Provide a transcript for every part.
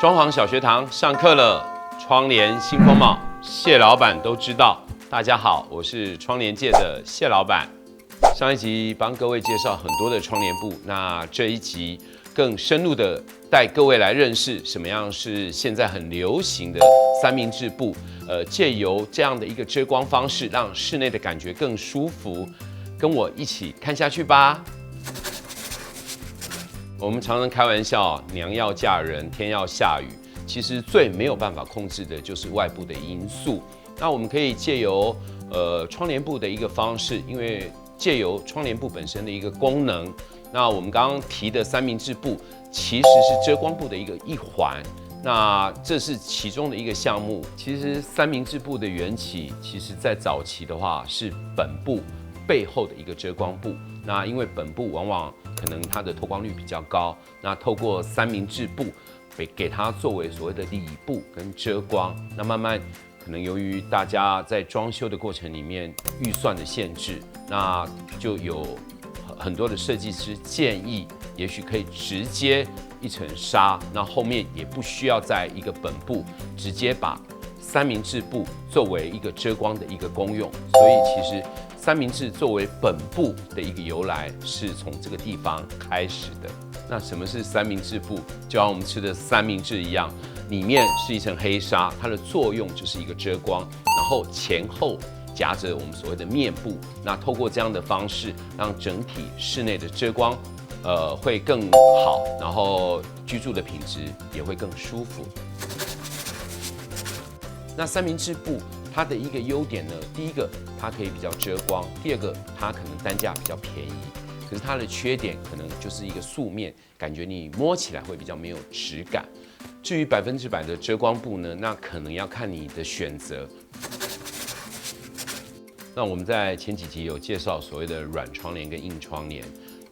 装潢小学堂上课了，窗帘新风貌，谢老板都知道。大家好，我是窗帘界的谢老板。上一集帮各位介绍很多的窗帘布，那这一集更深入的带各位来认识什么样是现在很流行的三明治布。借由这样的一个遮光方式，让室内的感觉更舒服。跟我一起看下去吧。我们常常开玩笑，娘要嫁人，天要下雨。其实最没有办法控制的就是外部的因素。那我们可以借由窗帘布的一个方式，因为借由窗帘布本身的一个功能，那我们刚刚提的三明治布其实是遮光布的一环。那这是其中的一个项目。其实三明治布的缘起，其实在早期的话是本布背后的一个遮光布。那因为本布往往可能它的透光率比较高，那透过三明治布给它作为所谓的里布跟遮光。那慢慢可能由于大家在装修的过程里面预算的限制，那就有很多的设计师建议，也许可以直接一层纱，那后面也不需要在一个本布，直接把三明治布作为一个遮光的一个功用。所以其实三明治作为本布的一个由来是从这个地方开始的。那什么是三明治布？就像我们吃的三明治一样，里面是一层黑纱，它的作用就是一个遮光，然后前后夹着我们所谓的面布。那透过这样的方式，让整体室内的遮光会更好，然后居住的品质也会更舒服。那三明治布它的一个优点呢，第一个它可以比较遮光，第二个它可能单价比较便宜。可是它的缺点可能就是一个素面，感觉你摸起来会比较没有质感。至于100%的遮光布呢，那可能要看你的选择。那我们在前几集有介绍所谓的软窗帘跟硬窗帘。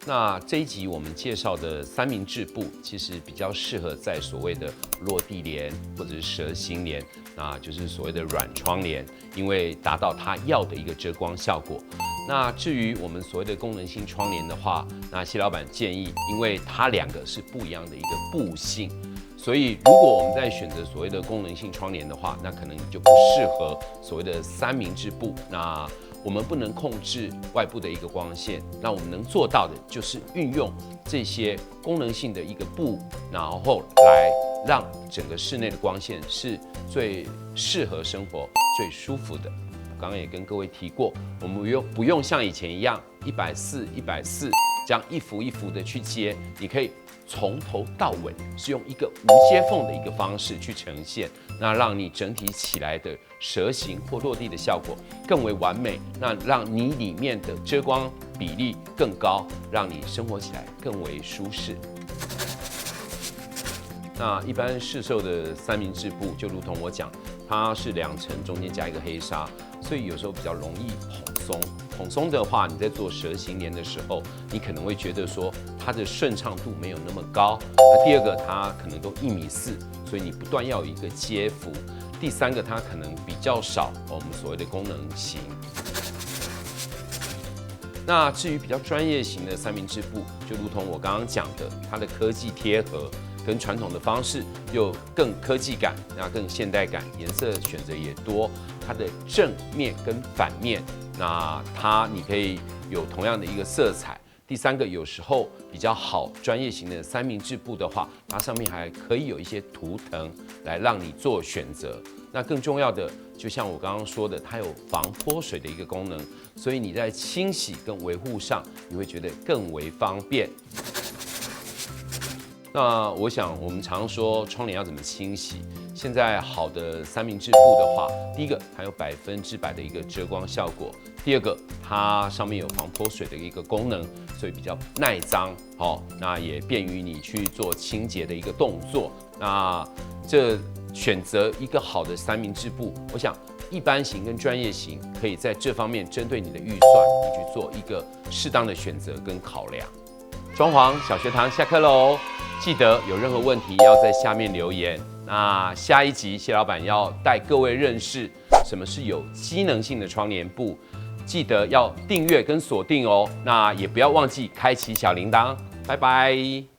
那这一集我们介绍的三明治布，其实比较适合在所谓的落地帘或者是蛇形帘，那就是所谓的软窗帘，因为达到它要的一个遮光效果。那至于我们所谓的功能性窗帘的话，那谢老板建议，因为它两个是不一样的一个布性，所以如果我们在选择所谓的功能性窗帘的话，那可能就不适合所谓的三明治布。那我们不能控制外部的一个光线，那我们能做到的就是运用这些功能性的一个布，然后来让整个室内的光线是最适合生活、最舒服的。我刚刚也跟各位提过，我们不用像以前一样140、140这样一幅一幅的去接，你可以从头到尾是用一个无接缝的一个方式去呈现，那让你整体起来的蛇形或落地的效果更为完美，那让你里面的遮光比例更高，让你生活起来更为舒适。那一般市售的三明治布，就如同我讲，它是2层，中间加一个黑纱，所以有时候比较容易蓬松。蓬松的话，你在做蛇形帘的时候，你可能会觉得说它的顺畅度没有那么高。那第二个，它可能都1.4米，所以你不断要有一个接幅。第三个，它可能比较少我们所谓的功能型。那至于比较专业型的三明治布，就如同我刚刚讲的，它的科技贴合跟传统的方式又更科技感，那更现代感，颜色选择也多，它的正面跟反面，那你可以有同样的一个色彩。第三个，有时候比较好专业型的三明治布的话，它上面还可以有一些图腾来让你做选择。那更重要的，就像我刚刚说的，它有防泼水的一个功能，所以你在清洗跟维护上，你会觉得更为方便。那我想，我们常说窗帘要怎么清洗？现在好的三明治布的话，第一个，它有100%的一个遮光效果；第二个，它上面有防泼水的一个功能，所以比较耐脏，那也便于你去做清洁的一个动作。那这选择一个好的三明治布，我想一般型跟专业型可以在这方面针对你的预算，你去做一个适当的选择跟考量。装潢小学堂下课喽！记得有任何问题要在下面留言。那下一集谢老板要带各位认识什么是有机能性的窗帘布，记得要订阅跟锁定哦。那也不要忘记开启小铃铛，拜拜。